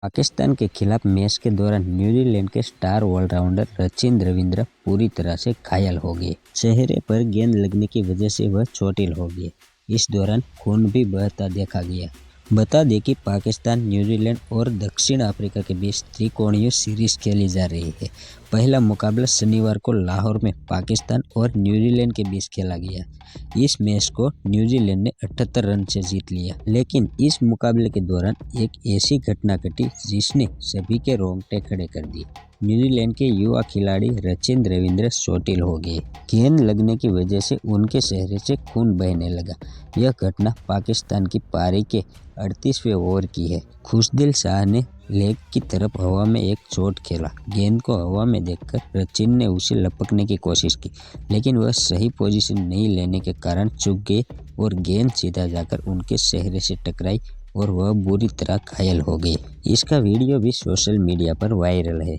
पाकिस्तान के खिलाफ मैच के दौरान न्यूजीलैंड के स्टार ऑलराउंडर रचिन रविंद्र पूरी तरह से घायल हो गए। चेहरे पर गेंद लगने की वजह से वह चोटिल हो गए। इस दौरान खून भी बहता देखा गया। बता दें कि पाकिस्तान, न्यूजीलैंड और दक्षिण अफ्रीका के बीच त्रिकोणीय सीरीज खेली जा रही है। पहला मुकाबला शनिवार को लाहौर में पाकिस्तान और न्यूजीलैंड के बीच खेला गया। इस मैच को न्यूजीलैंड ने 78 रन से जीत लिया, लेकिन इस मुकाबले के दौरान एक ऐसी घटना घटी जिसने सभी के रोंगटे खड़े कर दिए। न्यूजीलैंड के युवा खिलाड़ी रचिन रविंद्र चोटिल हो गए। गेंद लगने की वजह से उनके चेहरे से खून बहने लगा। यह घटना पाकिस्तान की पारी के 38वें ओवर की है। खुशदिल शाह ने लेग की तरफ हवा में एक चोट खेला। गेंद को हवा में देखकर रचिन ने उसे लपकने की कोशिश की, लेकिन वह सही पोजीशन नहीं लेने के कारण चूक गए और गेंद सीधा जाकर उनके चेहरे से टकराई और वह बुरी तरह घायल हो गए। इसका वीडियो भी सोशल मीडिया पर वायरल है।